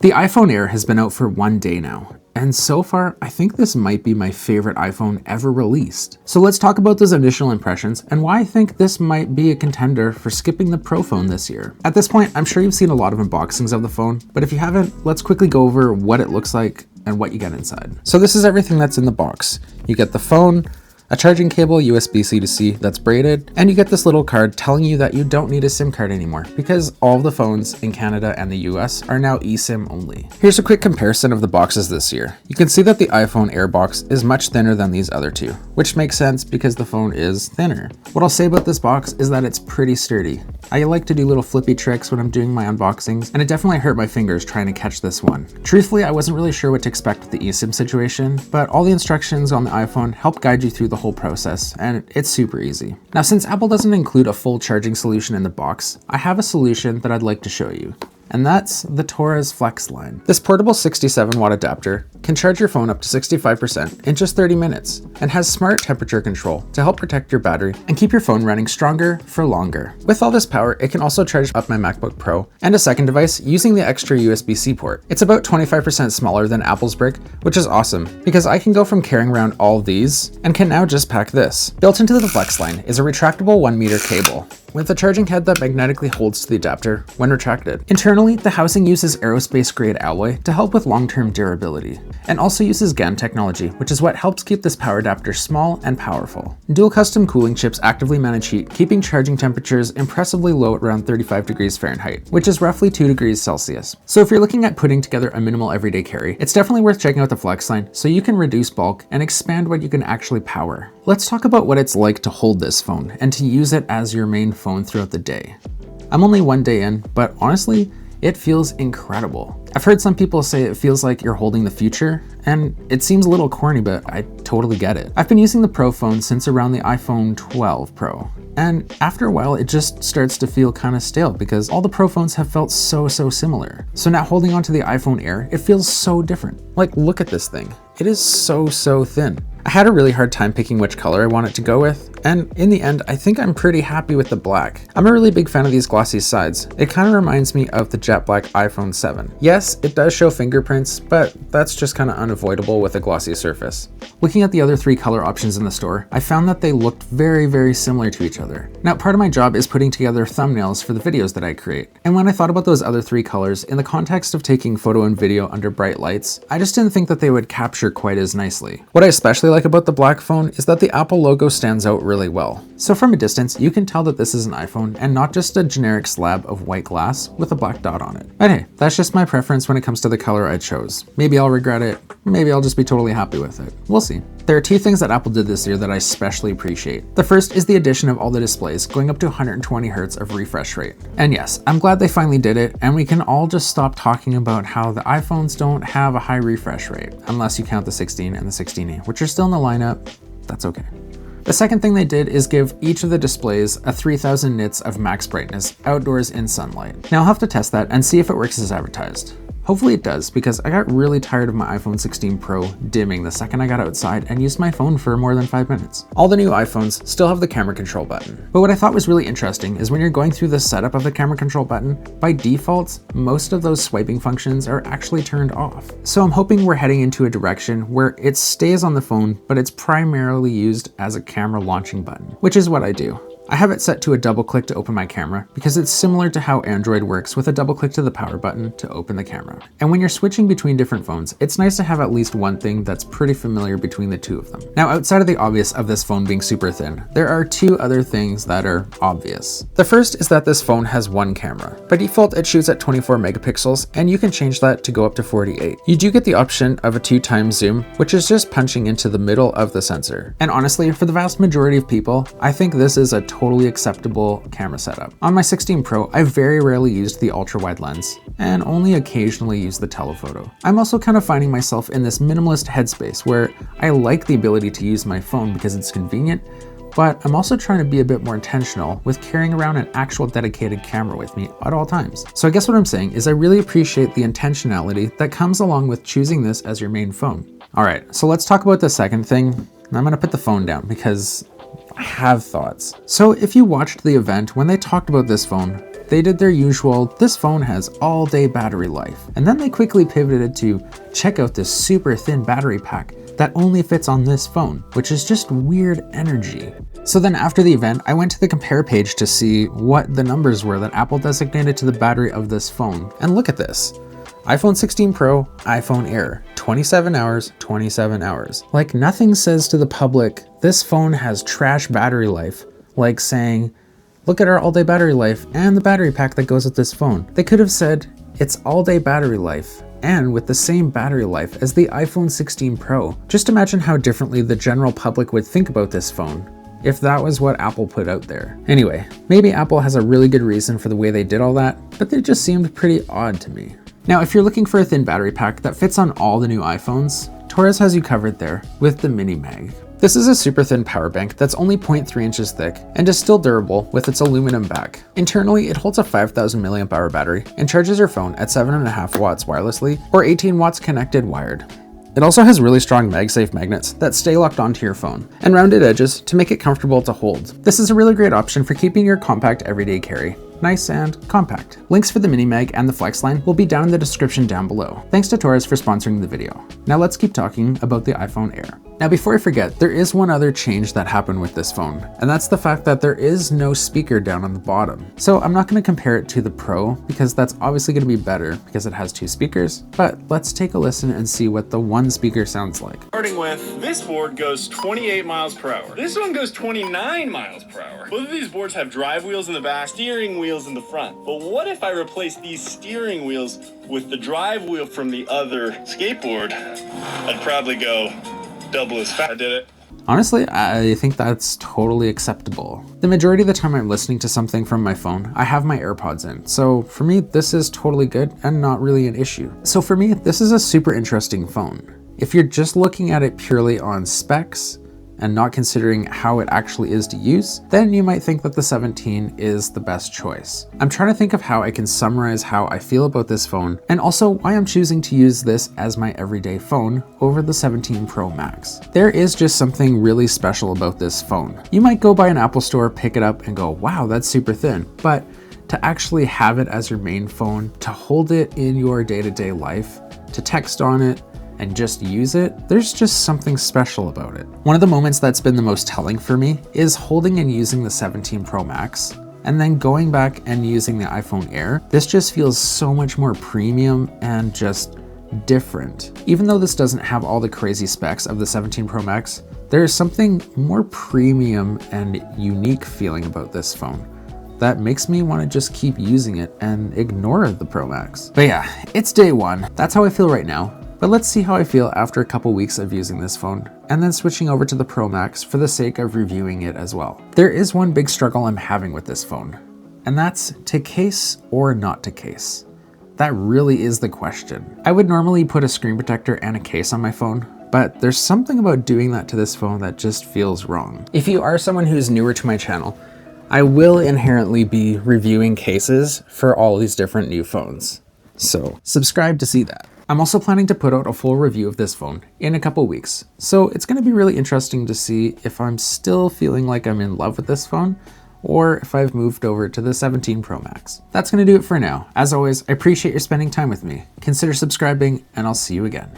The iPhone Air has been out for 1 day now, and so far, I think this might be my favorite iPhone ever released. So let's talk about those initial impressions and why I think this might be a contender for skipping the Pro phone this year. At this point, I'm sure you've seen a lot of unboxings of the phone, but if you haven't, let's quickly go over what it looks like and what you get inside. So this is everything that's in the box. You get the phone, a charging cable, USB-C to C that's braided, and you get this little card telling you that you don't need a SIM card anymore because all of the phones in Canada and the US are now eSIM only. Here's a quick comparison of the boxes this year. You can see that the iPhone Air box is much thinner than these other two, which makes sense because the phone is thinner. What I'll say about this box is that it's pretty sturdy. I like to do little flippy tricks when I'm doing my unboxings, and it definitely hurt my fingers trying to catch this one. Truthfully, I wasn't really sure what to expect with the eSIM situation, but all the instructions on the iPhone help guide you through the whole process, and it's super easy. Now, since Apple doesn't include a full charging solution in the box, I have a solution that I'd like to show you. And that's the Torras FlexLine. This portable 67-watt adapter can charge your phone up to 65% in just 30 minutes and has smart temperature control to help protect your battery and keep your phone running stronger for longer. With all this power, it can also charge up my MacBook Pro and a second device using the extra USB-C port. It's about 25% smaller than Apple's brick, which is awesome because I can go from carrying around all these and can now just pack this. Built into the FlexLine is a retractable 1-meter cable with a charging head that magnetically holds to the adapter when retracted. Internally, the housing uses aerospace-grade alloy to help with long-term durability, and also uses GaN technology, which is what helps keep this power adapter small and powerful. Dual custom cooling chips actively manage heat, keeping charging temperatures impressively low at around 35 degrees Fahrenheit, which is roughly 2 degrees Celsius. So if you're looking at putting together a minimal everyday carry, it's definitely worth checking out the FlexLine so you can reduce bulk and expand what you can actually power. Let's talk about what it's like to hold this phone and to use it as your main phone throughout the day. I'm only 1 day in, but honestly, it feels incredible. I've heard some people say it feels like you're holding the future, and it seems a little corny, but I totally get it. I've been using the Pro phone since around the iPhone 12 Pro, and after a while it just starts to feel kind of stale because all the Pro phones have felt so similar. So now holding onto the iPhone Air, it feels so different. Like, look at this thing. It is so thin. I had a really hard time picking which color I want it to go with, and in the end, I think I'm pretty happy with the black. I'm a really big fan of these glossy sides. It kind of reminds me of the jet black iPhone 7. Yes, it does show fingerprints, but that's just kind of unavoidable with a glossy surface. Looking at the other 3 color options in the store, I found that they looked very similar to each other. Now, part of my job is putting together thumbnails for the videos that I create, and when I thought about those other 3 colors in the context of taking photo and video under bright lights, I just didn't think that they would capture quite as nicely. What I especially like about the black phone is that the Apple logo stands out really well. So from a distance, you can tell that this is an iPhone and not just a generic slab of white glass with a black dot on it. But hey, that's just my preference when it comes to the color I chose. Maybe I'll regret it, maybe I'll just be totally happy with it. We'll see. There are 2 things that Apple did this year that I especially appreciate. The first is the addition of all the displays going up to 120 Hz of refresh rate. And yes, I'm glad they finally did it, and we can all just stop talking about how the iPhones don't have a high refresh rate, unless you count the 16 and the 16E, which are still in the lineup. That's okay. The second thing they did is give each of the displays a 3000 nits of max brightness outdoors in sunlight. Now I'll have to test that and see if it works as advertised. Hopefully it does, because I got really tired of my iPhone 16 Pro dimming the second I got outside and used my phone for more than 5 minutes. All the new iPhones still have the camera control button. But what I thought was really interesting is when you're going through the setup of the camera control button, by default, most of those swiping functions are actually turned off. So I'm hoping we're heading into a direction where it stays on the phone, but it's primarily used as a camera launching button, which is what I do. I have it set to a double click to open my camera because it's similar to how Android works with a double click to the power button to open the camera. And when you're switching between different phones, it's nice to have at least one thing that's pretty familiar between the 2 of them. Now, outside of the obvious of this phone being super thin, there are 2 other things that are obvious. The first is that this phone has 1 camera. By default, it shoots at 24 megapixels, and you can change that to go up to 48. You do get the option of a 2x zoom, which is just punching into the middle of the sensor. And honestly, for the vast majority of people, I think this is a totally acceptable camera setup. On my 16 Pro, I very rarely used the ultra-wide lens and only occasionally used the telephoto. I'm also kind of finding myself in this minimalist headspace where I like the ability to use my phone because it's convenient, but I'm also trying to be a bit more intentional with carrying around an actual dedicated camera with me at all times. So I guess what I'm saying is I really appreciate the intentionality that comes along with choosing this as your main phone. All right, so let's talk about the second thing. I'm gonna put the phone down because I have thoughts. So if you watched the event when they talked about this phone, They did their usual, this phone has all day battery life, and then they quickly pivoted to check out this super thin battery pack that only fits on this phone, which is just weird energy. So then after the event, I went to the compare page to see what the numbers were that Apple designated to the battery of this phone. And look at this. iPhone 16 Pro, iPhone Air, 27 hours, 27 hours. Like nothing says to the public, this phone has trash battery life, like saying, look at our all-day battery life and the battery pack that goes with this phone. They could have said, it's all-day battery life and with the same battery life as the iPhone 16 Pro. Just imagine how differently the general public would think about this phone if that was what Apple put out there. Anyway, maybe Apple has a really good reason for the way they did all that, but they just seemed pretty odd to me. Now, if you're looking for a thin battery pack that fits on all the new iPhones, Torras has you covered there with the MiniMag. This is a super thin power bank that's only 0.3 inches thick and is still durable with its aluminum back. Internally, it holds a 5000 mAh battery and charges your phone at 7.5 watts wirelessly or 18 watts connected wired. It also has really strong MagSafe magnets that stay locked onto your phone and rounded edges to make it comfortable to hold. This is a really great option for keeping your compact everyday carry nice and compact. Links for the MiniMag and the FlexLine will be down in the description down below. Thanks to Torras for sponsoring the video. Now let's keep talking about the iPhone Air. Now before I forget, there is one other change that happened with this phone, and that's the fact that there is no speaker down on the bottom. So I'm not going to compare it to the Pro because that's obviously going to be better because it has two speakers, but let's take a listen and see what the one speaker sounds like. Starting with, this board goes 28 miles per hour. This one goes 29 miles per hour. Both of these boards have drive wheels in the back, steering wheels in the front. But what if I replace these steering wheels with the drive wheel from the other skateboard? I'd probably go double as fast. I did it. Honestly, I think that's totally acceptable. The majority of the time I'm listening to something from my phone, I have my AirPods in. So for me, this is totally good and not really an issue. So for me, this is a super interesting phone. If you're just looking at it purely on specs and not considering how it actually is to use, then you might think that the 17 is the best choice. I'm trying to think of how I can summarize how I feel about this phone and also why I'm choosing to use this as my everyday phone over the 17 Pro Max. There is just something really special about this phone. You might go by an Apple store, pick it up and go, wow, that's super thin. But to actually have it as your main phone, to hold it in your day-to-day life, to text on it, and just use it, there's just something special about it. One of the moments that's been the most telling for me is holding and using the 17 Pro Max and then going back and using the iPhone Air. This just feels so much more premium and just different. Even though this doesn't have all the crazy specs of the 17 Pro Max, there is something more premium and unique feeling about this phone that makes me want to just keep using it and ignore the Pro Max. But yeah, it's day one. That's how I feel right now. But let's see how I feel after a couple weeks of using this phone and then switching over to the Pro Max for the sake of reviewing it as well. There is one big struggle I'm having with this phone, and that's to case or not to case. That really is the question. I would normally put a screen protector and a case on my phone, but there's something about doing that to this phone that just feels wrong. If you are someone who's newer to my channel, I will inherently be reviewing cases for all these different new phones. So subscribe to see that. I'm also planning to put out a full review of this phone in a couple weeks, so it's going to be really interesting to see if I'm still feeling like I'm in love with this phone or if I've moved over to the 17 Pro Max. That's going to do it for now. As always, I appreciate you spending time with me. Consider subscribing, and I'll see you again.